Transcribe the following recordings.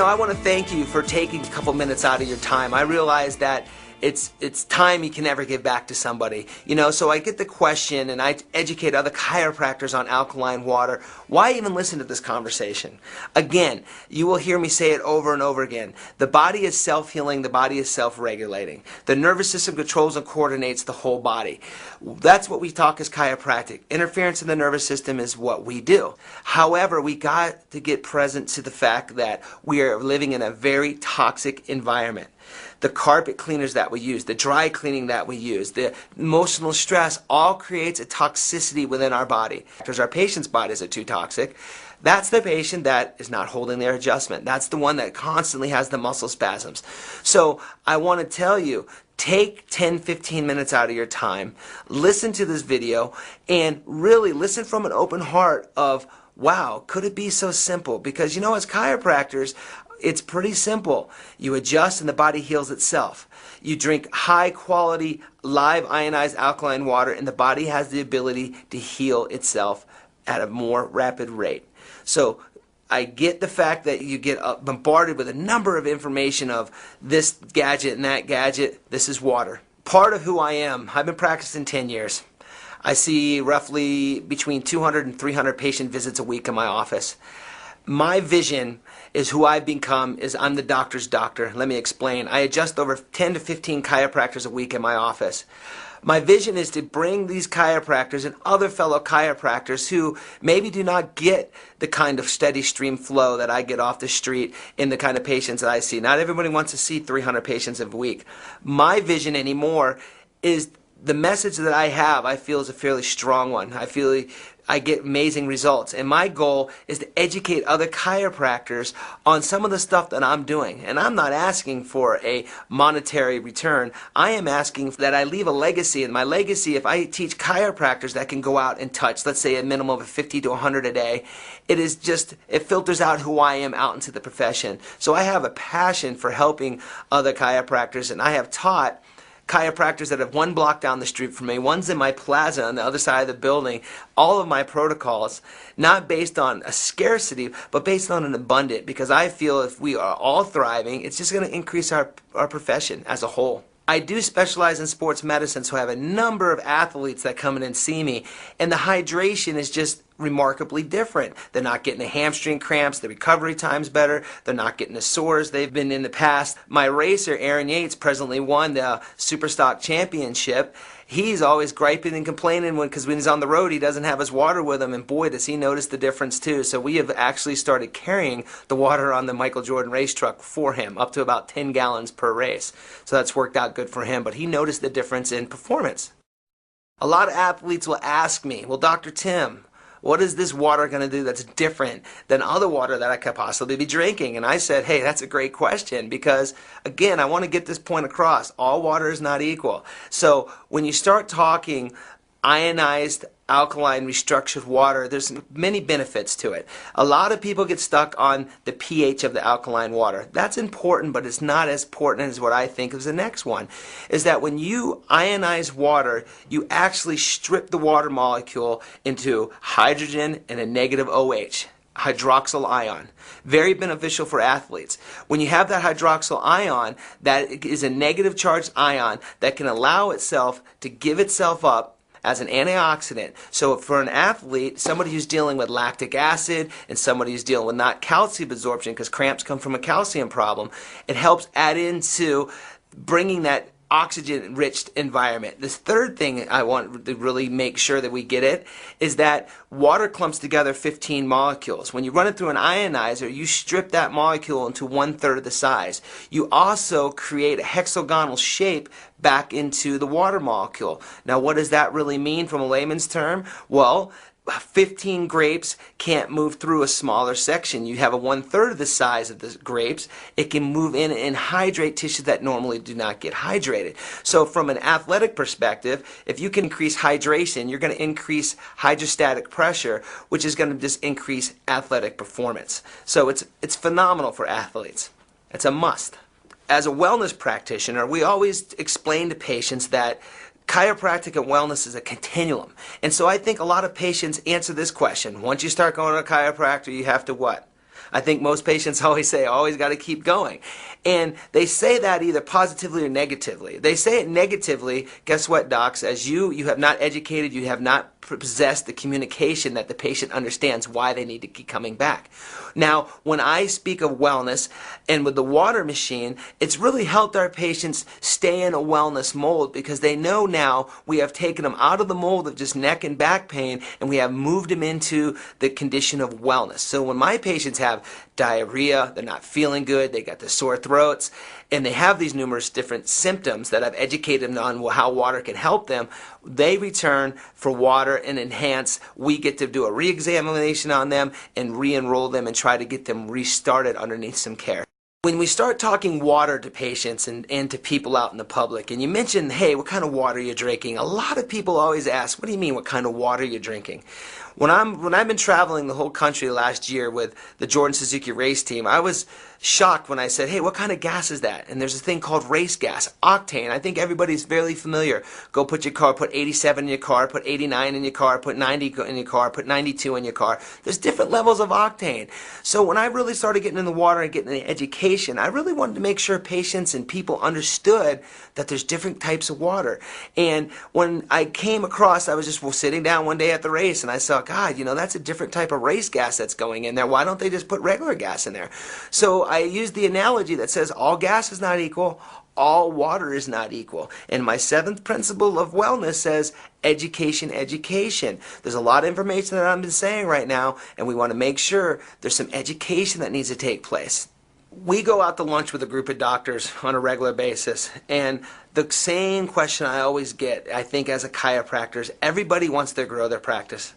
I want to thank you for taking a couple minutes out of your time. I realize that it's time you can never give back to somebody. So I get the question, and I educate other chiropractors on alkaline water. Why even listen to this conversation? Again, you will hear me say it over and over again. The body is self-healing. The body is self-regulating. The nervous system controls and coordinates the whole body. That's what we talk as chiropractic. Interference in the nervous system is what we do. However, we got to get present to the fact that we are living in a very toxic environment. The carpet cleaners that we use, the dry cleaning that we use, the emotional stress all creates a toxicity within our body. Because our patient's bodies are too toxic, that's the patient that is not holding their adjustment. That's the one that constantly has the muscle spasms. So I want to tell you, take 10-15 minutes out of your time, listen to this video, and really listen from an open heart of, wow, could it be so simple? Because as chiropractors, it's pretty simple. You adjust and the body heals itself. You drink high quality live ionized alkaline water and the body has the ability to heal itself at a more rapid rate. So I get the fact that you get bombarded with a number of information of this gadget and that gadget. This is water. Part of who I am, I've been practicing 10 years. I see roughly between 200 and 300 patient visits a week in my office. My vision is who I've become is I'm the doctor's doctor. Let me explain. I adjust over 10 to 15 chiropractors a week in my office. My vision is to bring these chiropractors and other fellow chiropractors who maybe do not get the kind of steady stream flow that I get off the street in the kind of patients that I see. Not everybody wants to see 300 patients a week. My vision anymore is the message that I have, I feel, is a fairly strong one. I feel I get amazing results. And my goal is to educate other chiropractors on some of the stuff that I'm doing. And I'm not asking for a monetary return. I am asking that I leave a legacy. And my legacy, if I teach chiropractors that can go out and touch, let's say a minimum of 50 to 100 a day, it filters out who I am out into the profession. So I have a passion for helping other chiropractors, and I have taught chiropractors that have one block down the street from me, one's in my plaza on the other side of the building, all of my protocols, not based on a scarcity, but based on an abundant, because I feel if we are all thriving, it's just going to increase our profession as a whole. I do specialize in sports medicine, so I have a number of athletes that come in and see me, and the hydration is just remarkably different. They're not getting the hamstring cramps, the recovery time's better, they're not getting the sores they've been in the past. My racer, Aaron Yates, presently won the Superstock Championship. He's always griping and complaining because when he's on the road he doesn't have his water with him, and boy does he notice the difference too. So we have actually started carrying the water on the Michael Jordan race truck for him, up to about 10 gallons per race. So that's worked out good for him, but he noticed the difference in performance. A lot of athletes will ask me, well, Dr. Tim, what is this water going to do that's different than other water that I could possibly be drinking? And I said, hey, that's a great question because, again, I want to get this point across. All water is not equal. So when you start talking ionized, alkaline, restructured water, there's many benefits to it. A lot of people get stuck on the pH of the alkaline water. That's important, but it's not as important as what I think is the next one, is that when you ionize water, you actually strip the water molecule into hydrogen and a negative OH. Hydroxyl ion. Very beneficial for athletes. When you have that hydroxyl ion, that is a negative charged ion that can allow itself to give itself up as an antioxidant. So for an athlete, somebody who's dealing with lactic acid and somebody who's dealing with not calcium absorption, because cramps come from a calcium problem, it helps add into bringing that oxygen-rich environment. This third thing I want to really make sure that we get it is that water clumps together 15 molecules. When you run it through an ionizer, you strip that molecule into 1/3 of the size. You also create a hexagonal shape back into the water molecule. Now, what does that really mean from a layman's term? Well, 15 grapes can't move through a smaller section. You have a 1/3 of the size of the grapes. It can move in and hydrate tissues that normally do not get hydrated. So from an athletic perspective, if you can increase hydration, you're going to increase hydrostatic pressure, which is going to just increase athletic performance. So it's phenomenal for athletes. It's a must. As a wellness practitioner, we always explain to patients that chiropractic and wellness is a continuum. And so I think a lot of patients answer this question. Once you start going to a chiropractor, you have to what? I think most patients always say, always got to keep going. And they say that either positively or negatively. They say it negatively, guess what, docs? As you have not educated, you have not possessed the communication that the patient understands why they need to keep coming back. Now, when I speak of wellness and with the water machine, it's really helped our patients stay in a wellness mold because they know now we have taken them out of the mold of just neck and back pain and we have moved them into the condition of wellness. So when my patients have diarrhea, they're not feeling good, they got the sore throats, and they have these numerous different symptoms that I've educated them on how water can help them, they return for water and enhance. We get to do a re-examination on them and re-enroll them and try to get them restarted underneath some care. When we start talking water to patients and to people out in the public, and you mention, hey, what kind of water are you drinking? A lot of people always ask, what do you mean, what kind of water you're drinking? When I've been traveling the whole country last year with the Jordan Suzuki race team, I was shocked when I said, hey, what kind of gas is that? And there's a thing called race gas, octane. I think everybody's fairly familiar. Go put your car, put 87 in your car, put 89 in your car, put 90 in your car, put 92 in your car. There's different levels of octane. So when I really started getting in the water and getting the education, I really wanted to make sure patients and people understood that there's different types of water. And when I came across, I was just sitting down one day at the race and I saw, God, you know, that's a different type of race gas that's going in there. Why don't they just put regular gas in there? So I used the analogy that says all gas is not equal, all water is not equal. And my 7th principle of wellness says education, education. There's a lot of information that I've been saying right now, and we want to make sure there's some education that needs to take place. We go out to lunch with a group of doctors on a regular basis, and the same question I always get, I think as a chiropractor, is everybody wants to grow their practice.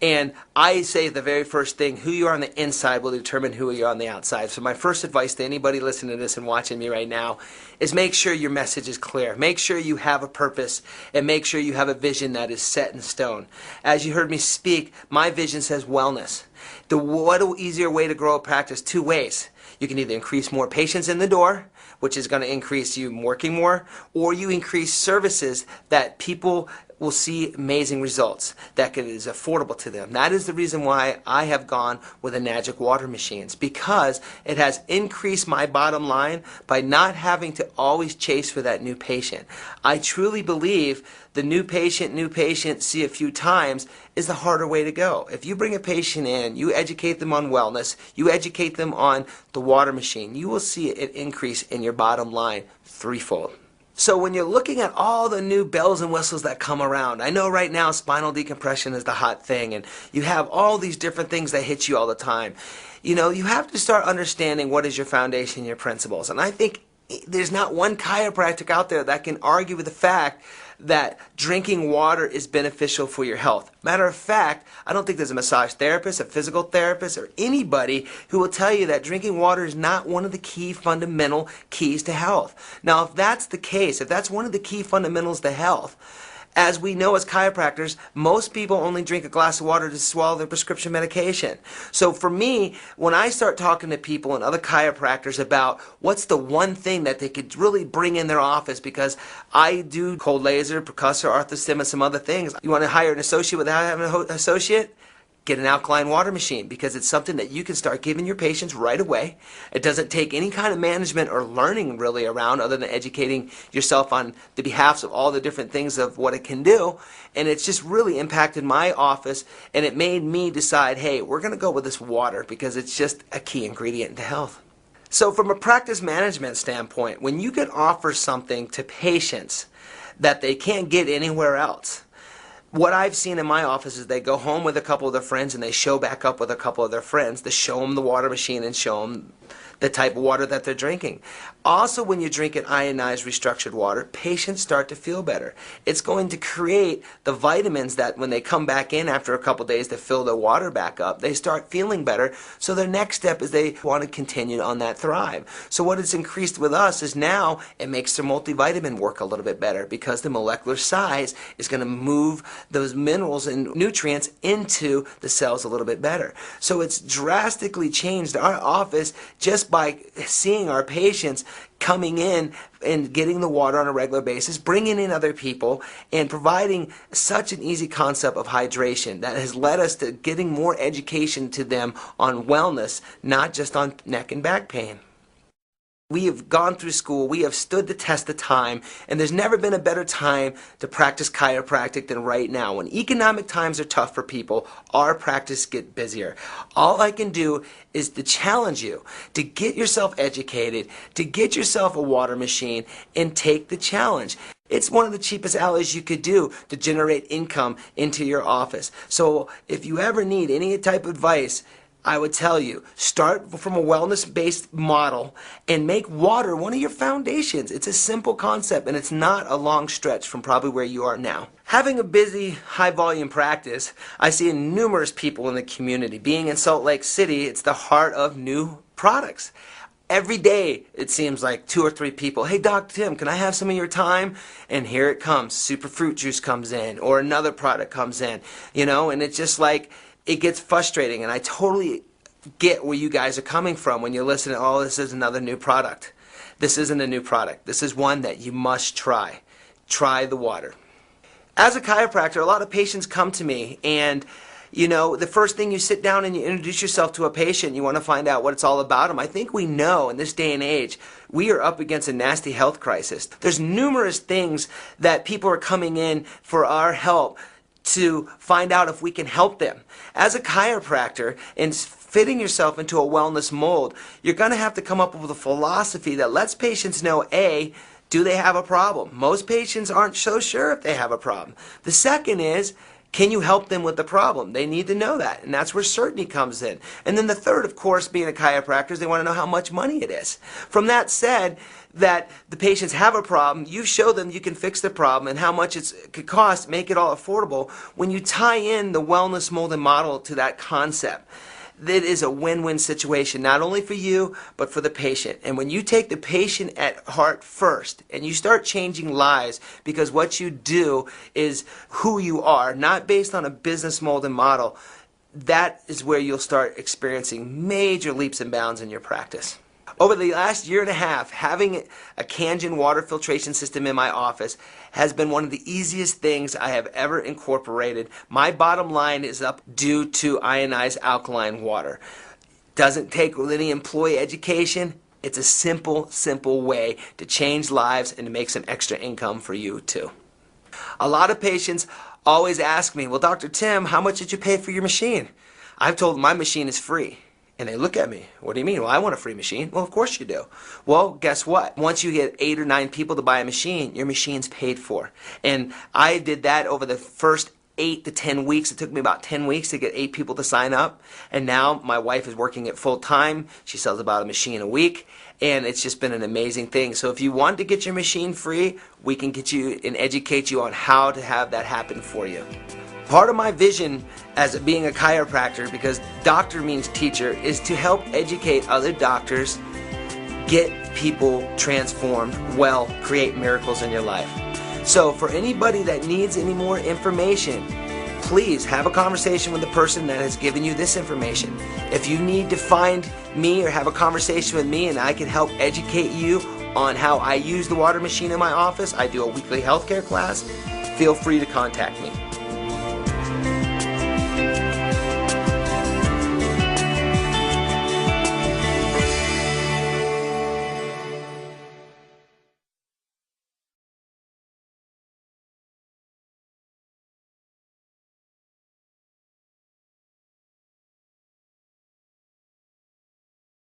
And I say the very first thing, who you are on the inside will determine who you are on the outside. So my first advice to anybody listening to this and watching me right now is make sure your message is clear. Make sure you have a purpose and make sure you have a vision that is set in stone. As you heard me speak, my vision says wellness. What an easier way to grow a practice? 2 ways. You can either increase more patients in the door, which is going to increase you working more, or you increase services that people will see amazing results that is affordable to them. That is the reason why I have gone with the Magic Water Machines, because it has increased my bottom line by not having to always chase for that new patient. I truly believe the new patient, see a few times is the harder way to go. If you bring a patient in, you educate them on wellness, you educate them on the water machine, you will see an increase in your bottom line threefold. So when you're looking at all the new bells and whistles that come around, I know right now spinal decompression is the hot thing, and you have all these different things that hit you all the time. You know, you have to start understanding what is your foundation, your principles. And I think there's not one chiropractic out there that can argue with the fact that drinking water is beneficial for your health. Matter of fact, I don't think there's a massage therapist, a physical therapist, or anybody who will tell you that drinking water is not one of the key fundamental keys to health. Now, if that's the case, if that's one of the key fundamentals to health, as we know as chiropractors, most people only drink a glass of water to swallow their prescription medication. So for me, when I start talking to people and other chiropractors about what's the one thing that they could really bring in their office, because I do cold laser, percussor, arthostim, and some other things. You want to hire an associate without having an associate? Get an alkaline water machine, because it's something that you can start giving your patients right away. It doesn't take any kind of management or learning really around other than educating yourself on the behalfs of all the different things of what it can do. And it's just really impacted my office, and it made me decide, hey, we're going to go with this water because it's just a key ingredient to health. So from a practice management standpoint, when you can offer something to patients that they can't get anywhere else, what I've seen in my office is they go home with a couple of their friends and they show back up with a couple of their friends to show them the water machine and show them the type of water that they're drinking. Also, when you drink an ionized restructured water, patients start to feel better. It's going to create the vitamins that when they come back in after a couple days to fill their water back up, they start feeling better. So their next step is they want to continue on that thrive. So what it's increased with us is now it makes their multivitamin work a little bit better, because the molecular size is going to move those minerals and nutrients into the cells a little bit better. So it's drastically changed our office just by seeing our patients coming in and getting the water on a regular basis, bringing in other people, and providing such an easy concept of hydration that has led us to getting more education to them on wellness, not just on neck and back pain. We have gone through school, we have stood the test of time, and there's never been a better time to practice chiropractic than right now. When economic times are tough for people, our practice gets busier. All I can do is to challenge you to get yourself educated, to get yourself a water machine, and take the challenge. It's one of the cheapest alleys you could do to generate income into your office. So if you ever need any type of advice, I would tell you, start from a wellness-based model and make water one of your foundations. It's a simple concept, and it's not a long stretch from probably where you are now. Having a busy, high-volume practice, I see numerous people in the community. Being in Salt Lake City, it's the heart of new products. Every day, it seems like 2 or 3 people, hey, Dr. Tim, can I have some of your time? And here it comes. Super fruit juice comes in, or another product comes in, and it's just like, it gets frustrating, and I totally get where you guys are coming from when you listen to, oh, this is another new product. This isn't a new product. This is one that you must try. Try the water. As a chiropractor, a lot of patients come to me, and the first thing you sit down and you introduce yourself to a patient, you want to find out what it's all about them. I think we know in this day and age, we are up against a nasty health crisis. There's numerous things that people are coming in for our help to find out if we can help them. As a chiropractor, and fitting yourself into a wellness mold, you're going to have to come up with a philosophy that lets patients know, A, do they have a problem? Most patients aren't so sure if they have a problem. The second is, can you help them with the problem? They need to know that, and that's where certainty comes in. And then the third, of course, being a chiropractor, is they want to know how much money it is. From that said, that the patients have a problem, you show them you can fix the problem and how much it could cost, make it all affordable. When you tie in the wellness mold and model to that concept, it is a win-win situation, not only for you, but for the patient. And when you take the patient at heart first, and you start changing lives, because what you do is who you are, not based on a business mold and model, that is where you'll start experiencing major leaps and bounds in your practice. Over the last year and a half, having a Kangen water filtration system in my office has been one of the easiest things I have ever incorporated. My bottom line is up due to ionized alkaline water. Doesn't take any employee education. It's a simple, simple way to change lives and to make some extra income for you too. A lot of patients always ask me, well, Dr. Tim, how much did you pay for your machine? I've told them my machine is free. And they look at me, what do you mean? Well, I want a free machine. Well, of course you do. Well, guess what? Once you get 8 or 9 people to buy a machine, your machine's paid for. And I did that over the first 8 to 10 weeks. It took me about 10 weeks to get 8 people to sign up. And now my wife is working it full time. She sells about a machine a week. And it's just been an amazing thing. So if you want to get your machine free, we can get you and educate you on how to have that happen for you. Part of my vision as being a chiropractor, because doctor means teacher, is to help educate other doctors, get people transformed, well, create miracles in your life. So for anybody that needs any more information, please have a conversation with the person that has given you this information. If you need to find me or have a conversation with me and I can help educate you on how I use the water machine in my office, I do a weekly healthcare class, feel free to contact me.